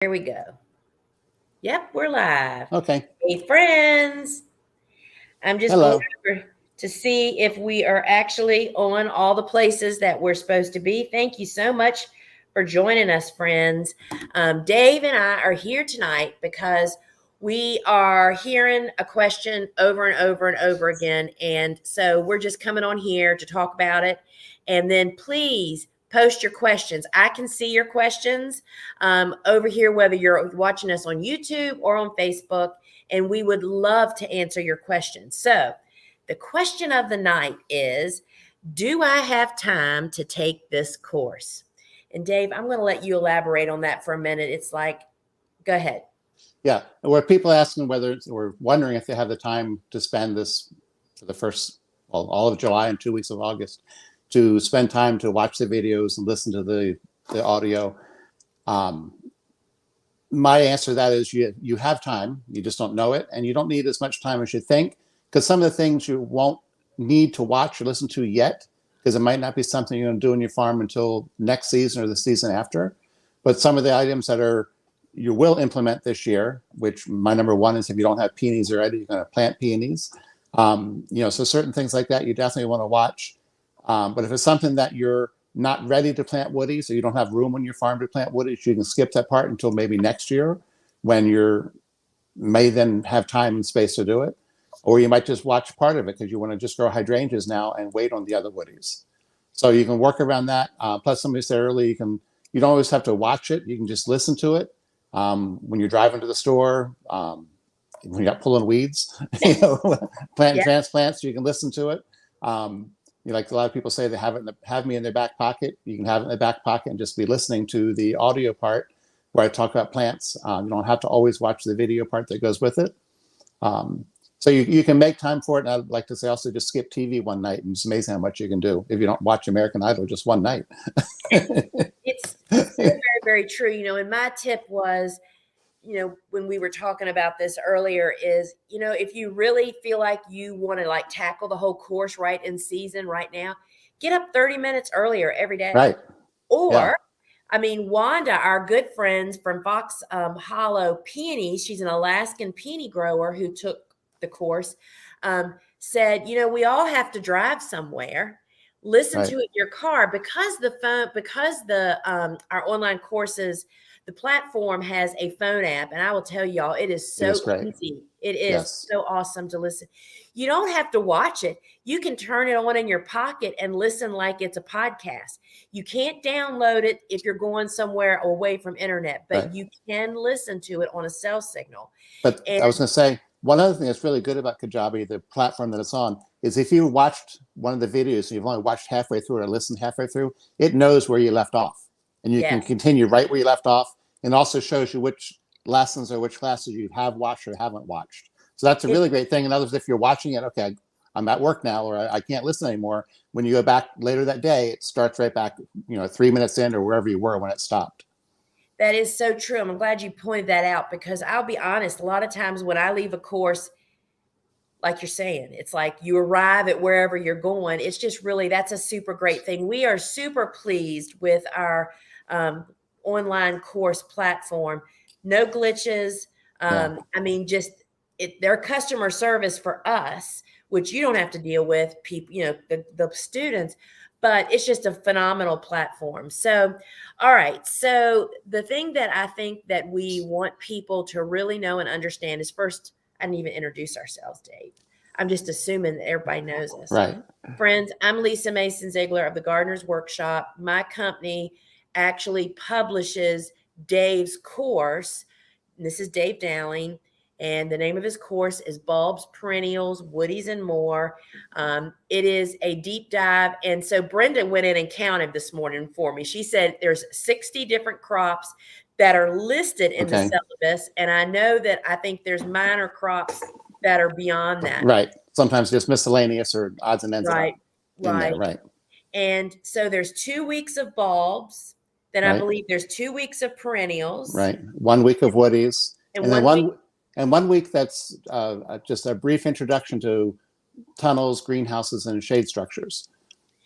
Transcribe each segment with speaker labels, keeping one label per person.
Speaker 1: Here we go. Yep, we're live.
Speaker 2: Okay.
Speaker 1: Hey, friends. I'm just going
Speaker 2: Hello.
Speaker 1: over to see if we are actually on all the places that we're supposed to be. Thank you so much for joining us, friends. Dave and I are here tonight because we are hearing a question over and over and over again. And so we're just coming on here to talk about it. And then please post your questions. I can see your questions over here, whether you're watching us on YouTube or on Facebook, and we would love to answer your questions. So the question of the night is, do I have time to take this course? And Dave, I'm going to let you elaborate on that for a minute. It's like, go ahead.
Speaker 2: Yeah, were people asking or wondering if they have the time to spend this for the first, all of July and 2 weeks of August, to spend time to watch the videos and listen to the audio. My answer to that is you have time, you just don't know it, and you don't need as much time as you think, because some of the things you won't need to watch or listen to yet, because it might not be something you're going to do in your farm until next season or the season after. But some of the items that you will implement this year, which my number one is if you don't have peonies already, you're going to plant peonies. So certain things like that you definitely want to watch. But if it's something that you're not ready to plant woodies, or you don't have room on your farm to plant woodies, you can skip that part until maybe next year when you may then have time and space to do it. Or you might just watch part of it because you want to just grow hydrangeas now and wait on the other woodies. So you can work around that. Plus, somebody said earlier, you don't always have to watch it. You can just listen to it when you're driving to the store, when you're pulling weeds, planting transplants. You can listen to it. Like a lot of people say, they have me in their back pocket. You can have it in the back pocket and just be listening to the audio part where I talk about plants. You don't have to always watch the video part that goes with it. So you can make time for it. And I'd like to say also just skip TV one night, and it's amazing how much you can do if you don't watch American Idol just one night.
Speaker 1: It's very, very true. And my tip was, when we were talking about this earlier is, if you really feel like you want to tackle the whole course right in season right now, get up 30 minutes earlier every day.
Speaker 2: Right.
Speaker 1: Or, Wanda, our good friends from Fox Hollow Peonies, she's an Alaskan peony grower who took the course, said, we all have to drive somewhere. Listen to it in your car because our online courses, the platform has a phone app, and I will tell y'all, it is so easy. It is so awesome to listen. You don't have to watch it. You can turn it on in your pocket and listen like it's a podcast. You can't download it if you're going somewhere away from internet, but you can listen to it on a cell signal.
Speaker 2: But I was going to say, one other thing that's really good about Kajabi, the platform that it's on, is if you watched one of the videos and you've only watched halfway through or listened halfway through, it knows where you left off. And you can continue right where you left off, and also shows you which lessons or which classes you have watched or haven't watched. So that's a really great thing. In other words, if you're watching it, okay, I'm at work now, or I can't listen anymore. When you go back later that day, it starts right back, 3 minutes in or wherever you were when it stopped.
Speaker 1: That is so true. I'm glad you pointed that out, because I'll be honest, a lot of times when I leave a course, like you're saying, it's like you arrive at wherever you're going. It's just that's a super great thing. We are super pleased with our online course platform. No glitches. Their customer service for us, which you don't have to deal with, people, the students, but it's just a phenomenal platform. So, all right. So the thing that I think that we want people to really know and understand is, first, I didn't even introduce ourselves, Dave. I'm just assuming that everybody knows us.
Speaker 2: Right.
Speaker 1: Friends, I'm Lisa Mason-Ziegler of the Gardener's Workshop. My company actually publishes Dave's course. And this is Dave Dowling. And the name of his course is Bulbs, Perennials, Woodies and More. It is a deep dive. And so Brenda went in and counted this morning for me. She said there's 60 different crops that are listed in the syllabus. And I think there's minor crops that are beyond that.
Speaker 2: Right. Sometimes just miscellaneous or odds and ends.
Speaker 1: Right.
Speaker 2: Right.
Speaker 1: And so there's 2 weeks of bulbs. Then I believe there's 2 weeks of perennials.
Speaker 2: Right. 1 week of woodies. And then one week that's just a brief introduction to tunnels, greenhouses, and shade structures,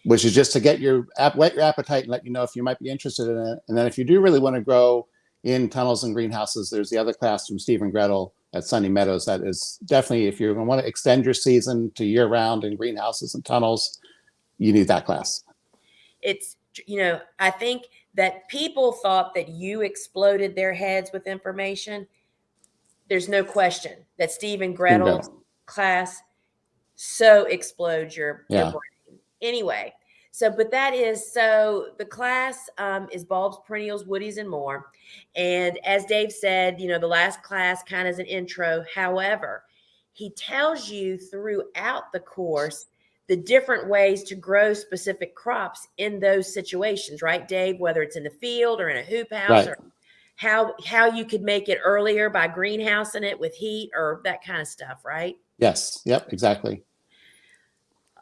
Speaker 2: which is just to whet your appetite and let you know if you might be interested in it. And then if you do really want to grow in tunnels and greenhouses. There's the other class from Steve and Gretel at Sunny Meadows. That is definitely, if you're going to want to extend your season to year round in greenhouses and tunnels, you need that class.
Speaker 1: It's, I think that people thought that you exploded their heads with information. There's no question that Steve and Gretel's class so explodes your brain. Anyway, but the class is bulbs, perennials, woodies, and more. And as Dave said, the last class kind of is an intro. However, he tells you throughout the course the different ways to grow specific crops in those situations, right, Dave? Whether it's in the field or in a hoop house, or how you could make it earlier by greenhousing it with heat or that kind of stuff, right?
Speaker 2: Yes. Yep. Exactly.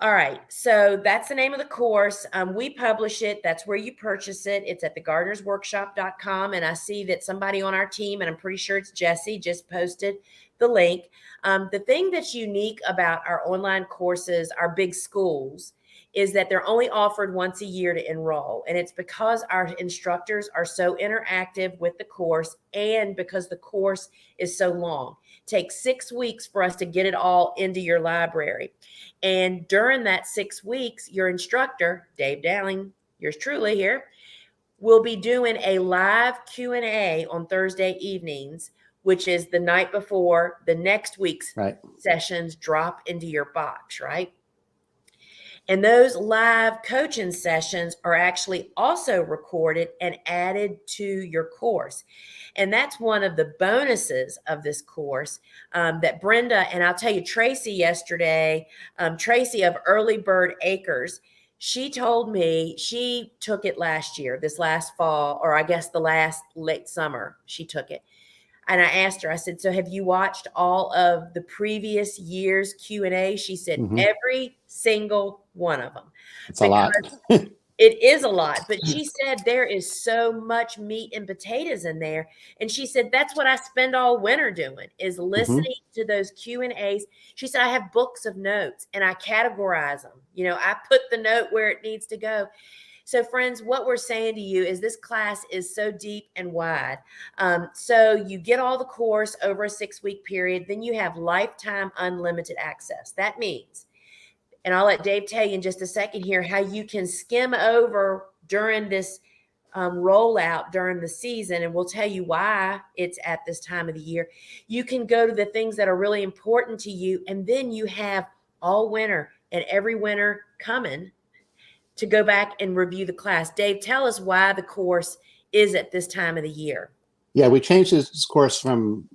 Speaker 1: All right. So that's the name of the course. We publish it. That's where you purchase it. It's at thegardenersworkshop.com. And I see that somebody on our team, and I'm pretty sure it's Jesse, just posted the link. The thing that's unique about our online courses, our big schools, is that they're only offered once a year to enroll. And it's because our instructors are so interactive with the course, and because the course is so long. It takes 6 weeks for us to get it all into your library. And during that 6 weeks, your instructor, Dave Dowling, yours truly here, will be doing a live Q&A on Thursday evenings, which is the night before the next week's sessions drop into your box, right? And those live coaching sessions are actually also recorded and added to your course. And that's one of the bonuses of this course that Brenda, and I'll tell you, Tracy yesterday, Tracy of Early Bird Acres, she told me she took it last year, this last fall, or I guess the last late summer, she took it. And I asked her, I said, so have you watched all of the previous year's Q&A? She said, every single one of them.
Speaker 2: It's a lot.
Speaker 1: It is a lot. But she said there is so much meat and potatoes in there. And she said, that's what I spend all winter doing, is listening to those Q&As. She said, I have books of notes and I categorize them. I put the note where it needs to go. So friends, what we're saying to you is this class is so deep and wide. So you get all the course over a 6-week period, then you have lifetime unlimited access. That means, and I'll let Dave tell you in just a second here, how you can skim over during this rollout during the season, and we'll tell you why it's at this time of the year. You can go to the things that are really important to you, and then you have all winter and every winter coming to go back and review the class. Dave, tell us why the course is at this time of the year.
Speaker 2: Yeah, we changed this course from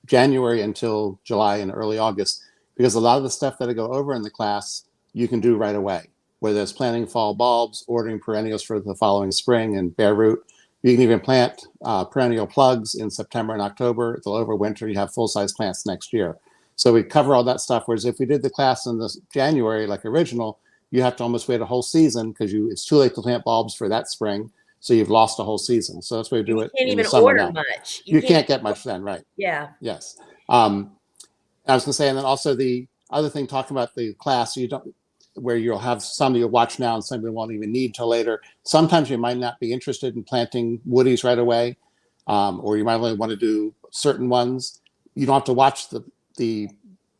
Speaker 2: January until July and early August, because a lot of the stuff that I go over in the class, you can do right away, whether it's planting fall bulbs, ordering perennials for the following spring, and bare root. You can even plant perennial plugs in September and October. They'll overwinter. You have full-size plants next year. So we cover all that stuff, whereas if we did the class in this January, like original, you have to almost wait a whole season because it's too late to plant bulbs for that spring. So you've lost a whole season. So that's why we do it in the summer now.
Speaker 1: Much.
Speaker 2: You can't get much then, right?
Speaker 1: Yeah.
Speaker 2: Yes. I was going to say, and then also the other thing, talking about the class, where you'll have some you'll watch now and some you won't even need till later. Sometimes you might not be interested in planting woodies right away, or you might only want to do certain ones. You don't have to watch the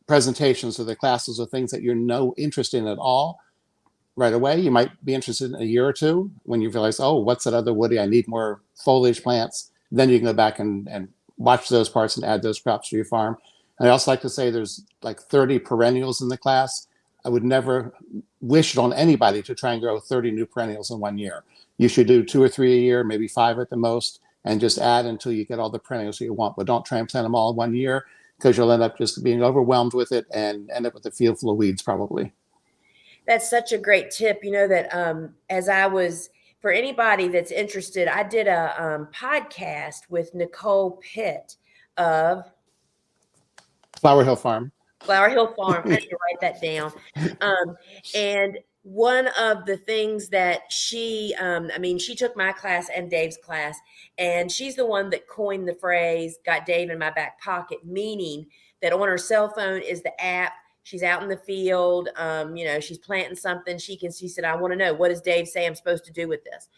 Speaker 2: presentations or the classes or things that you're no interest in at all right away. You might be interested in a year or two when you realize, oh, what's that other woody? I need more foliage plants. Then you can go back and watch those parts and add those crops to your farm. And I also like to say there's like 30 perennials in the class. I would never wish it on anybody to try and grow 30 new perennials in 1 year. You should do 2 or 3 a year, maybe 5 at the most, and just add until you get all the perennials you want. But don't try and plant them all in 1 year, because you'll end up just being overwhelmed with it and end up with a field full of weeds probably.
Speaker 1: That's such a great tip. That for anybody that's interested, I did a podcast with Nicole Pitt of
Speaker 2: Flower Hill Farm.
Speaker 1: I need to write that down. And one of the things that she took my class and Dave's class, and she's the one that coined the phrase, got Dave in my back pocket, meaning that on her cell phone is the app. She's out in the field, she's planting something. She said, I want to know, what does Dave say I'm supposed to do with this?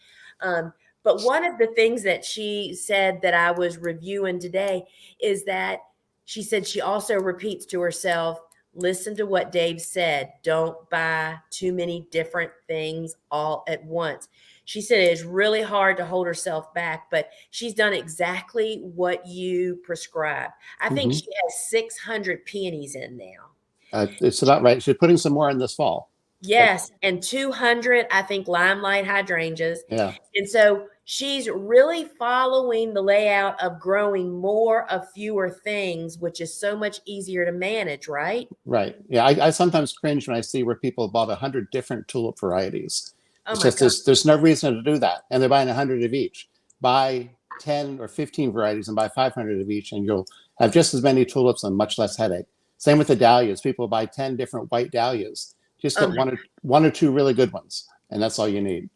Speaker 1: But one of the things that she said that I was reviewing today is that she said she also repeats to herself, listen to what Dave said. Don't buy too many different things all at once. She said it is really hard to hold herself back, but she's done exactly what you prescribed. I think
Speaker 2: Hmm.
Speaker 1: she has 600 peonies in now.
Speaker 2: It's about right. She's putting some more in this fall. But
Speaker 1: Yes, and 200, I think, limelight hydrangeas.
Speaker 2: yeah,
Speaker 1: And so she's really following the layout of growing more of fewer things, which is so much easier to manage, right?
Speaker 2: right. Yeah, I sometimes cringe when I see where people bought 100 different tulip varieties.
Speaker 1: Oh
Speaker 2: It's
Speaker 1: my
Speaker 2: just
Speaker 1: God.
Speaker 2: there's no reason to do that, and they're buying 100 of each. Buy 10 or 15 varieties and buy 500 of each, and you'll have just as many tulips and much less headache. Same with the dahlias. People buy 10 different white dahlias. Just
Speaker 1: Oh
Speaker 2: get
Speaker 1: my.
Speaker 2: one or two really good ones, and that's all you need.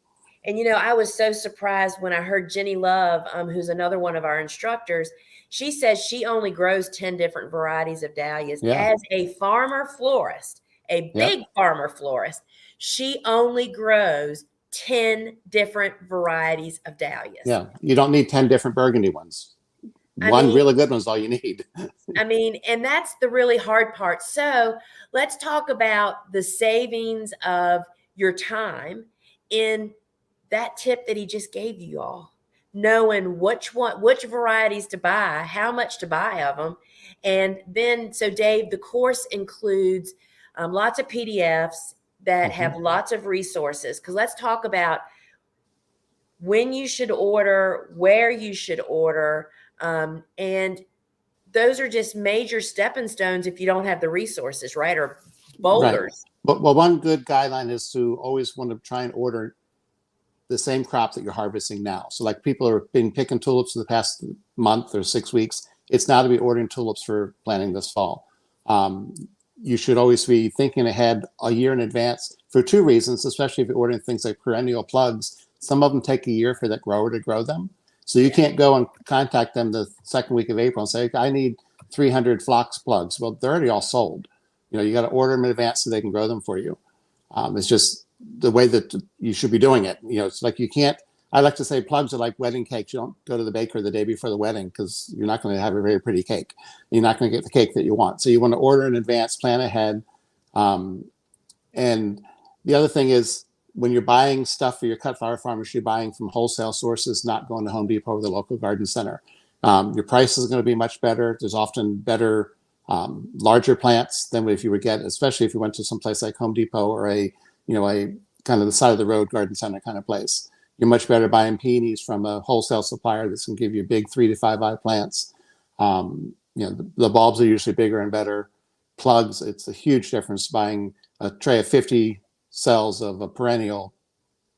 Speaker 1: And I was so surprised when I heard Jenny Love, who's another one of our instructors. She says she only grows 10 different varieties of dahlias.
Speaker 2: Yeah,
Speaker 1: As a farmer florist, a
Speaker 2: yep,
Speaker 1: big farmer florist, she only grows 10 different varieties of dahlias.
Speaker 2: yeah. You don't need 10 different burgundy ones.
Speaker 1: I
Speaker 2: One
Speaker 1: mean,
Speaker 2: really good one's all you need.
Speaker 1: and that's the really hard part. So let's talk about the savings of your time in that tip that he just gave you all, knowing which varieties to buy, how much to buy of them. And then, so Dave, the course includes lots of PDFs that
Speaker 2: Hmm.
Speaker 1: have lots of resources. Because let's talk about when you should order, where you should order, and those are just major stepping stones if you don't have the resources, right? Or
Speaker 2: Right.
Speaker 1: boulders.
Speaker 2: But well, one good guideline is to always want to try and order the same crop that you're harvesting now. So like people have been picking tulips for the past month or 6 weeks. It's now to be ordering tulips for planting this fall. Um, you should always be thinking ahead a year in advance for two reasons, especially if you're ordering things like perennial plugs. Some of them take a year for that grower to grow them. So you
Speaker 1: Yeah.
Speaker 2: can't go and contact them the second week of April and say, I need 300 phlox plugs. Well, they're already all sold. You got to order them in advance so they can grow them for you. It's just the way that you should be doing it. It's like you can't. I like to say plugs are like wedding cakes. You don't go to the baker the day before the wedding because you're not going to have a very pretty cake. You're not going to get the cake that you want. So you want to order in advance, plan ahead. Um, and the other thing is when you're buying stuff for your cut flower farmers, you're buying from wholesale sources, not going to Home Depot or the local garden center. Your price is going to be much better. There's often better, larger plants than if you would get, especially if you went to some place like Home Depot or a kind of the side of the road garden center kind of place. You're much better buying peonies from a wholesale supplier that's going to give you big 3 to 5 eye plants. The bulbs are usually bigger and better. Plugs, it's a huge difference buying a tray of 50 cells of a perennial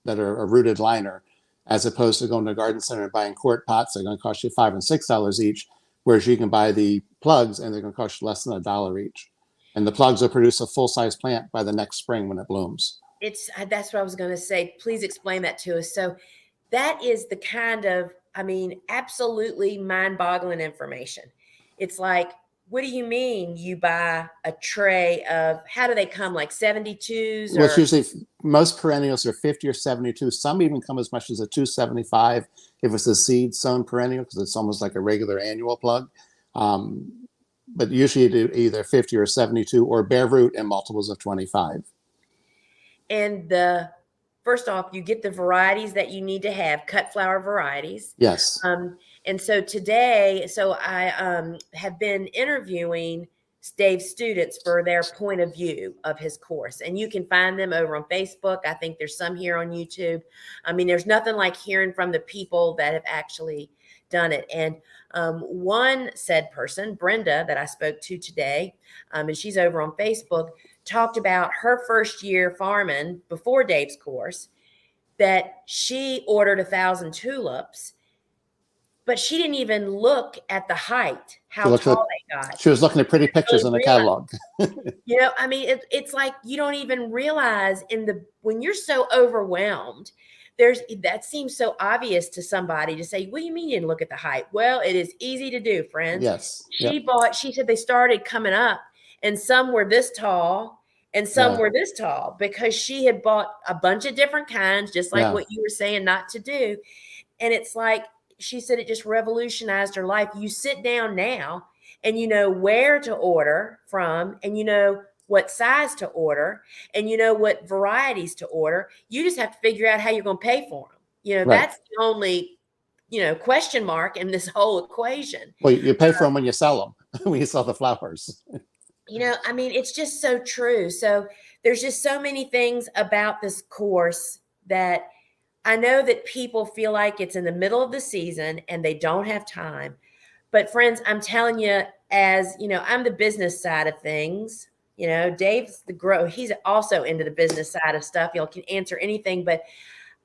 Speaker 2: that are a rooted liner, as opposed to going to a garden center and buying quart pots. They're going to cost you $5 and $6 each, whereas you can buy the plugs and they're going to cost you less than $1 each. And the plugs will produce a full-size plant by the next spring when it blooms.
Speaker 1: That's what I was going to say. Please explain that to us. So that is the kind of, absolutely mind-boggling information. It's like, what do you mean you buy a tray of, how do they come, like 72s
Speaker 2: Well, it's
Speaker 1: or?
Speaker 2: usually most perennials are 50 or 72. Some even come as much as a 275 if it's a seed sown perennial because it's almost like a regular annual plug. Um, but usually you do either 50 or 72 or bare root and multiples of 25.
Speaker 1: And first off, you get the varieties that you need to have, cut flower varieties.
Speaker 2: Yes.
Speaker 1: And so today, I have been interviewing Dave's students for their point of view of his course. And you can find them over on Facebook. I think there's some here on YouTube. There's nothing like hearing from the people that have actually done it. And one said person, Brenda, that I spoke to today, and she's over on Facebook, talked about her first year farming before Dave's course, that she ordered 1,000 tulips, but she didn't even look at the height,
Speaker 2: She
Speaker 1: how
Speaker 2: looked at,
Speaker 1: tall they got.
Speaker 2: she was looking at pretty
Speaker 1: Really
Speaker 2: pictures in the
Speaker 1: realize,
Speaker 2: catalog.
Speaker 1: it's like you don't even realize when you're so overwhelmed, that seems so obvious to somebody to say, what do you mean you didn't look at the height? Well, it is easy to do, friends.
Speaker 2: Yes. Yep.
Speaker 1: She said they started coming up and some were this tall and some
Speaker 2: Yeah.
Speaker 1: were this tall because she had bought a bunch of different kinds, just like
Speaker 2: Yeah.
Speaker 1: what you were saying not to do. And it's like, she said it just revolutionized her life. You sit down now and you know where to order from, and you know what size to order, and you know what varieties to order. You just have to figure out how you're going to pay for them. You know,
Speaker 2: Right.
Speaker 1: that's the only, question mark in this whole equation.
Speaker 2: Well, you pay for them when you sell them, when you sell the flowers.
Speaker 1: I mean, it's just so true. So there's just so many things about this course that I know that people feel like it's in the middle of the season and they don't have time. But friends, I'm telling you, as I'm the business side of things. Dave's the grow. He's also into the business side of stuff. Y'all can answer anything, but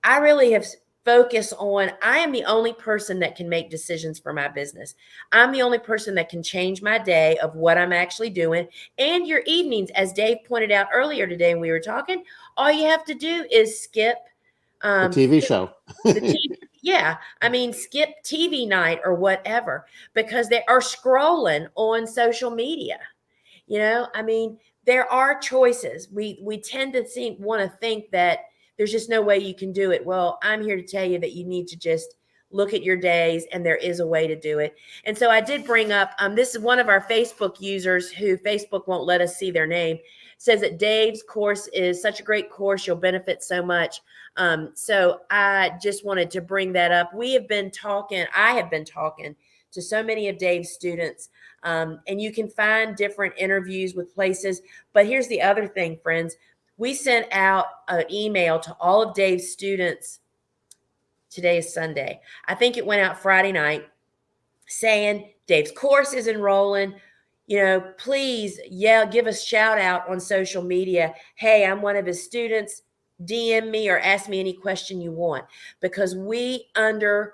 Speaker 1: I really have focused on, I am the only person that can make decisions for my business. I'm the only person that can change my day of what I'm actually doing and your evenings. As Dave pointed out earlier today when we were talking, all you have to do is skip
Speaker 2: The TV show.
Speaker 1: the TV. Yeah. I mean, skip TV night or whatever, because they are scrolling on social media. I mean, there are choices. We tend to want to think that there's just no way you can do it. Well, I'm here to tell you that you need to just look at your days, and there is a way to do it. And so I did bring up, this is one of our Facebook users who Facebook won't let us see their name, says that Dave's course is such a great course. You'll benefit so much. So I just wanted to bring that up. I have been talking to so many of Dave's students, and you can find different interviews with places. But here's the other thing, friends. We sent out an email to all of Dave's students. Today is Sunday. I think it went out Friday night, saying Dave's course is enrolling. Please, give us a shout out on social media. Hey, I'm one of his students. DM me or ask me any question you want, because we don't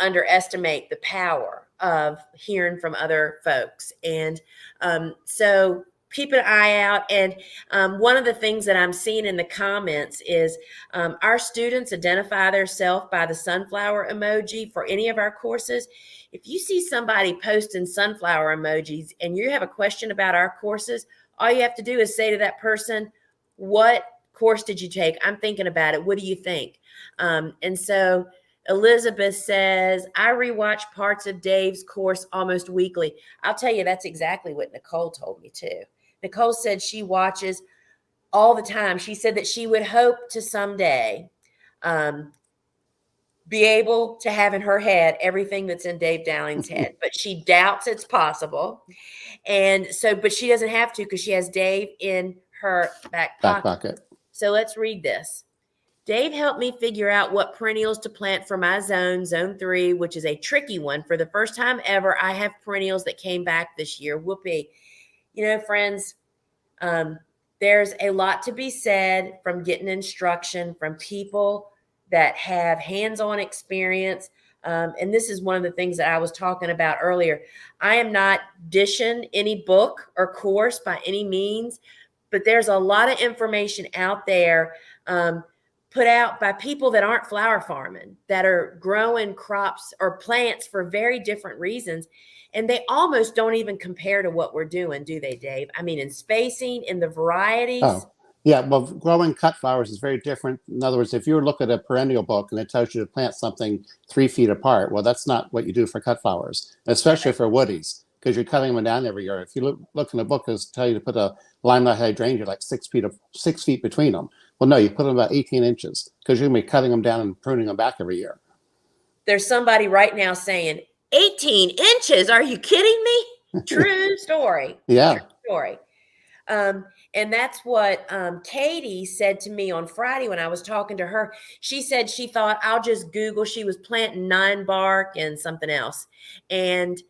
Speaker 1: underestimate the power of hearing from other folks. And so keep an eye out. And one of the things that I'm seeing in the comments is our students identify themselves by the sunflower emoji for any of our courses. If you see somebody posting sunflower emojis and you have a question about our courses, all you have to do is say to that person, what course did you take? I'm thinking about it. What do you think? And so Elizabeth says, I rewatch parts of Dave's course almost weekly. I'll tell you, that's exactly what Nicole told me too. Nicole said she watches all the time. She said that she would hope to someday be able to have in her head everything that's in Dave Dowling's head, but she doubts it's possible. And so, but she doesn't have to, because she has Dave in her back pocket. So let's read this. Dave helped me figure out what perennials to plant for my zone 3, which is a tricky one. For the first time ever, I have perennials that came back this year. Whoopee. Friends, there's a lot to be said from getting instruction from people that have hands-on experience. And this is one of the things that I was talking about earlier. I am not dishing any book or course by any means, but there's a lot of information out there put out by people that aren't flower farming, that are growing crops or plants for very different reasons. And they almost don't even compare to what we're doing, do they, Dave? I mean, in spacing, in the varieties.
Speaker 2: Oh, yeah. Well, growing cut flowers is very different. In other words, if you look at a perennial book and it tells you to plant something 3 feet apart, well, that's not what you do for cut flowers, especially for woodies, because you're cutting them down every year. If you look in the book, it'll tell you to put a limelight hydrangea like 6 feet between them. Well, no, you put them about 18 inches, because you're going to be cutting them down and pruning them back every year.
Speaker 1: There's somebody right now saying, 18 inches? Are you kidding me? True story.
Speaker 2: Yeah.
Speaker 1: True story. And that's what Katie said to me on Friday when I was talking to her. She said she thought, I'll just Google. She was planting 9 bark and something else. And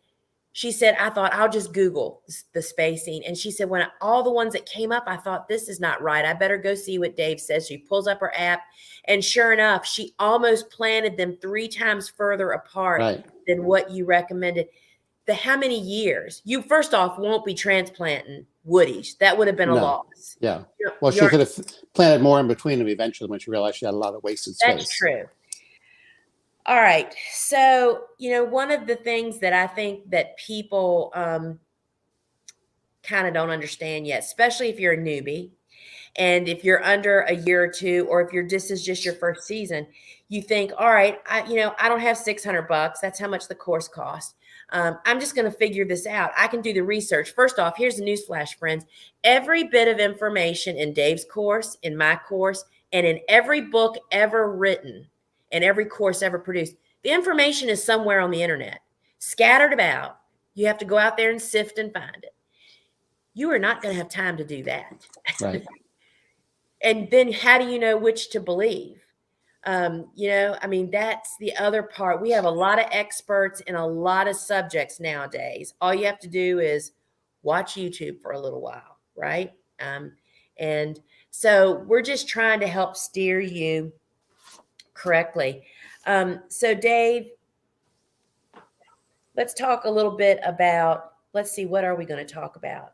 Speaker 1: she said, I thought I'll just Google the spacing. And she said, when all the ones that came up, I thought, this is not right. I better go see what Dave says. She pulls up her app, and sure enough, she almost planted them 3 times further apart than what you recommended. How many years? You first off won't be transplanting woodies. That would have been a loss.
Speaker 2: Yeah. Well, she could have planted more in between them eventually when she realized she had a lot of wasted space.
Speaker 1: That's true. All right. So, one of the things that I think that people kind of don't understand yet, especially if you're a newbie, And if you're under a year or two, or if this is just your first season, you think, all right, I don't have $600. That's how much the course costs. I'm just going to figure this out. I can do the research. First off, here's the newsflash, friends. Every bit of information in Dave's course, in my course, and in every book ever written and every course ever produced, the information is somewhere on the internet, scattered about. You have to go out there and sift and find it. You are not going to have time to do that.
Speaker 2: Right.
Speaker 1: And then how do you know which to believe? That's the other part. We have a lot of experts in a lot of subjects nowadays. All you have to do is watch YouTube for a little while, right? And so we're just trying to help steer you correctly. So Dave, let's talk a little bit about, let's see, what are we going to talk about?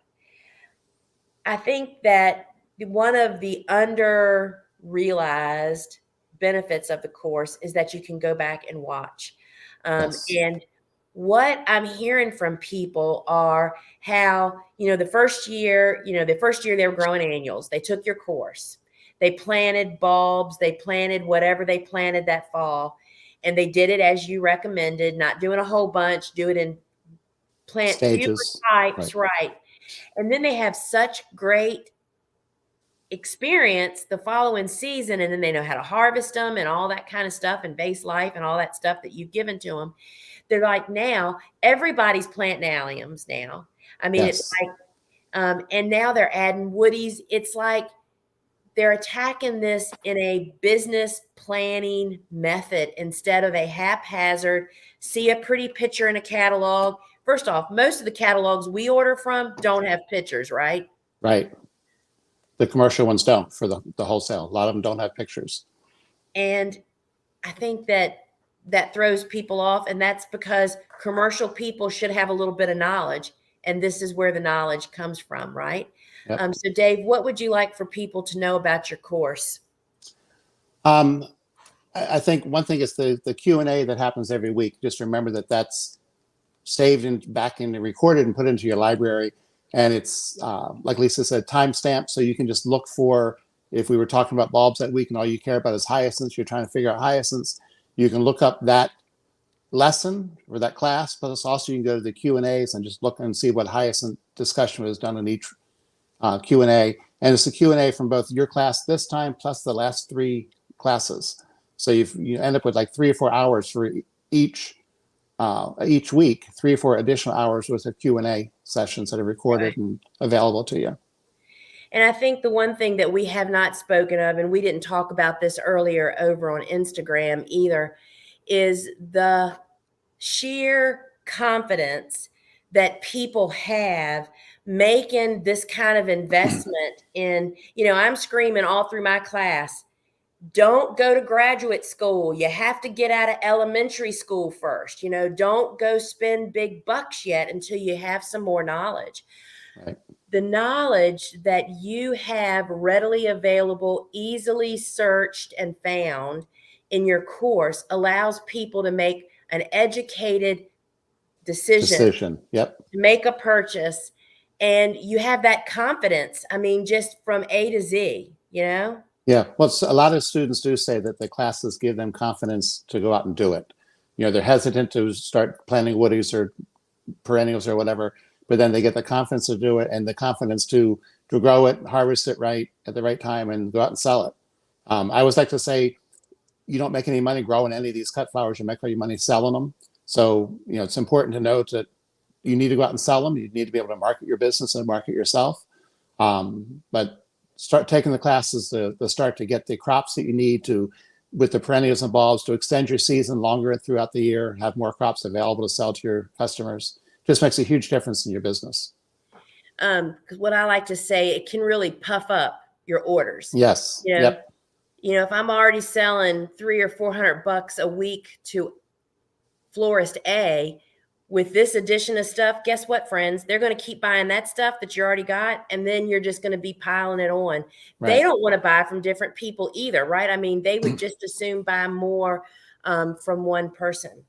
Speaker 1: I think that one of the under realized benefits of the course is that you can go back and watch.
Speaker 2: Yes.
Speaker 1: And what I'm hearing from people are how, the first year they were growing annuals. They took your course. They planted bulbs. They planted whatever they planted that fall. And they did it as you recommended, not doing a whole bunch, do it in plant
Speaker 2: Stages.
Speaker 1: fewer types, right? And then they have such great experience the following season, and then they know how to harvest them and all that kind of stuff, and base life and all that stuff that you've given to them. They're like, now everybody's planting alliums now. I mean,
Speaker 2: Yes.
Speaker 1: it's like, and now they're adding woodies. It's like they're attacking this in a business planning method instead of a haphazard, see a pretty picture in a catalog. First off, most of the catalogs we order from don't have pictures, right?
Speaker 2: Right. The commercial ones don't, for the wholesale. A lot of them don't have pictures.
Speaker 1: And I think that throws people off. And that's because commercial people should have a little bit of knowledge. And this is where the knowledge comes from, right?
Speaker 2: Yep.
Speaker 1: So Dave, what would you like for people to know about your course?
Speaker 2: I think one thing is the Q&A that happens every week. Just remember that that's saved and back in recorded and put into your library. And it's, like Lisa said, timestamped. So you can just look for, if we were talking about bulbs that week and all you care about is hyacinths, you're trying to figure out hyacinths, you can look up that lesson or that class, but it's also, you can go to the Q&As and just look and see what hyacinth discussion was done in each Q&A. And it's the Q&A from both your class this time plus the last 3 classes. So you end up with like 3 or 4 hours for each week, 3 or 4 additional hours worth of Q&A sessions that are recorded, right, and available to you.
Speaker 1: And I think the one thing that we have not spoken of, and we didn't talk about this earlier over on Instagram either, is the sheer confidence that people have making this kind of investment in, I'm screaming all through my class, don't go to graduate school. You have to get out of elementary school first. Don't go spend big bucks yet until you have some more knowledge.
Speaker 2: Right.
Speaker 1: The knowledge that you have readily available, easily searched and found in your course allows people to make an educated decision.
Speaker 2: Yep.
Speaker 1: To make a purchase. And you have that confidence. I mean, just from A to Z,
Speaker 2: Yeah, well, a lot of students do say that the classes give them confidence to go out and do it. They're hesitant to start planting woodies or perennials or whatever, but then they get the confidence to do it and the confidence to grow it, harvest it right at the right time, and go out and sell it. I always like to say, you don't make any money growing any of these cut flowers. You make all your money selling them. So, it's important to note that you need to go out and sell them. You need to be able to market your business and market yourself. But start taking the classes to start to get the crops that you need to, with the perennials and bulbs, to extend your season longer throughout the year, have more crops available to sell to your customers. Just makes a huge difference in your business.
Speaker 1: Because what I like to say, it can really puff up your orders.
Speaker 2: Yes. Yep.
Speaker 1: If I'm already selling $300 or $400 a week to florist A, with this addition of stuff, guess what, friends? They're going to keep buying that stuff that you already got, and then you're just going to be piling it on. Right. They don't want to buy from different people either, right? I mean, they would just as soon buy more from one person.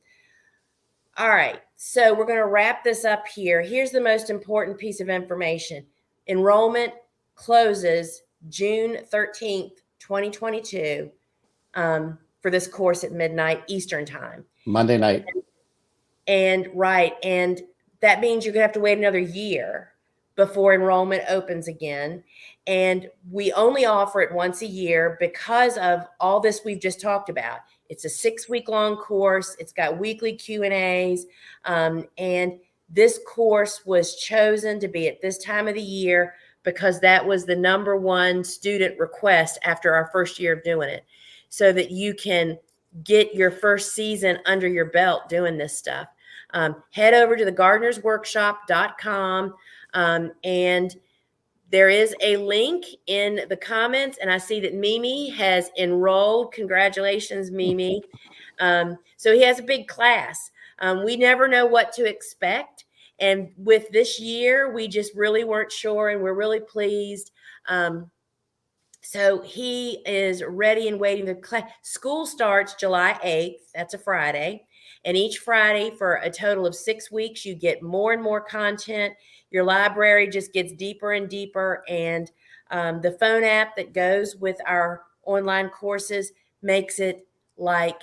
Speaker 1: All right, so we're going to wrap this up here. Here's the most important piece of information. Enrollment closes June 13th, 2022, for this course at midnight Eastern time.
Speaker 2: Monday night.
Speaker 1: And that means you're going to have to wait another year before enrollment opens again. And we only offer it once a year because of all this we've just talked about. It's a 6-week-long course. It's got weekly Q&As. And this course was chosen to be at this time of the year because that was the #1 student request after our first year of doing it, so that you can get your first season under your belt doing this stuff. Head over to thegardenersworkshop.com, and there is a link in the comments, and I see that Mimi has enrolled. Congratulations, Mimi. So he has a big class. We never know what to expect. And with this year, we just really weren't sure, and we're really pleased. So he is ready and waiting. The school starts July 8th. That's a Friday. And each Friday for a total of 6 weeks, you get more and more content. Your library just gets deeper and deeper. And the phone app that goes with our online courses makes it like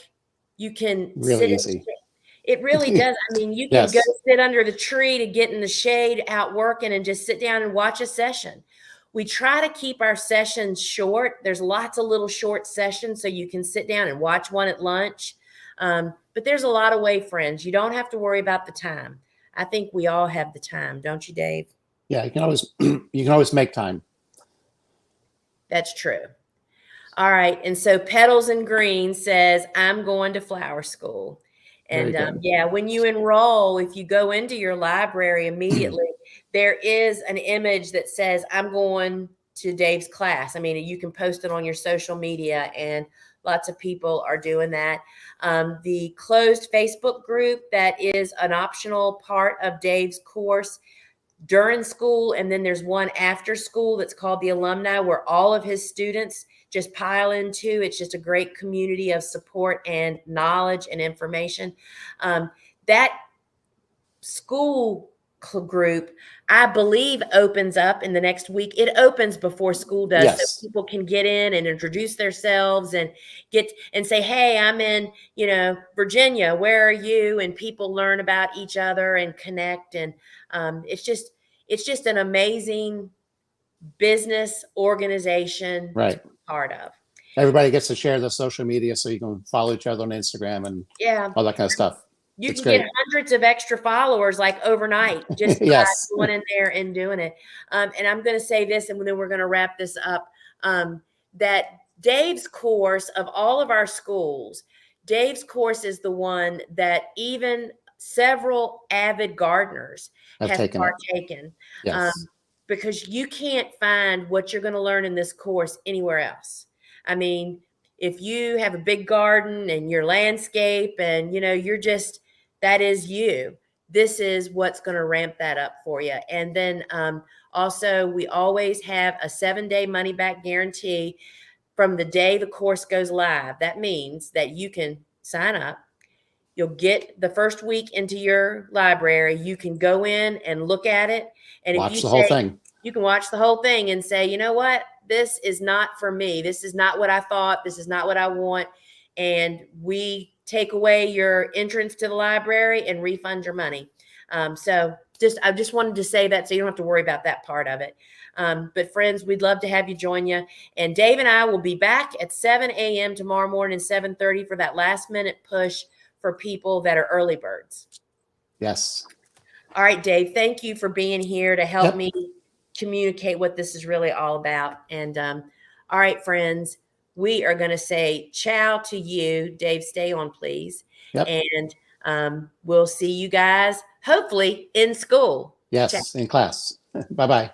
Speaker 1: you can
Speaker 2: really easy.
Speaker 1: It really does. I mean, you can go sit under the tree to get in the shade out working and just sit down and watch a session. We try to keep our sessions short. There's lots of little short sessions so you can sit down and watch one at lunch. But there's a lot of ways, friends. You don't have to worry about the time. I think we all have the time, don't you, Dave?
Speaker 2: Yeah, you can always make time.
Speaker 1: That's true. All right. And so Petals and Green says, I'm going to flower school. And yeah, when you enroll, if you go into your library immediately, there is an image that says, I'm going to Dave's class. I mean, you can post it on your social media, and lots of people are doing that. The closed Facebook group, that is an optional part of Dave's course during school. And then there's one after school that's called the Alumni, where all of his students just pile into. It's just a great community of support and knowledge and information. That school group, I believe, opens up in the next week. It opens before school does, so people can get in and introduce themselves and get and say, hey, I'm in, Virginia, where are you? And people learn about each other and connect. And it's just an amazing business organization to be part of.
Speaker 2: Everybody gets to share their social media, so you can follow each other on Instagram and all that kind of stuff.
Speaker 1: You can get hundreds of extra followers like overnight just by going in there and doing it. And I'm going to say this, and then we're going to wrap this up, that Dave's course, of all of our schools, Dave's course is the one that even several avid gardeners have partaken. Because you can't find what you're going to learn in this course anywhere else. I mean, if you have a big garden and your landscape and, you're just, that is you. This is what's going to ramp that up for you. And then also, we always have a 7-day money back guarantee from the day the course goes live. That means that you can sign up. You'll get the first week into your library. You can go in and look at it. And
Speaker 2: watch the whole thing.
Speaker 1: You can watch the whole thing and say, you know what? This is not for me. This is not what I thought. This is not what I want. And we take away your entrance to the library and refund your money. So I just wanted to say that so you don't have to worry about that part of it. But friends, we'd love to have you join you. And Dave and I will be back at 7 a.m. tomorrow morning, 7:30 for that last minute push for people that are early birds.
Speaker 2: Yes.
Speaker 1: All right, Dave, thank you for being here to help me communicate what this is really all about. And all right, friends, we are going to say ciao to you. Dave, stay on, please. And we'll see you guys hopefully in school.
Speaker 2: Yes, in class. Bye-bye.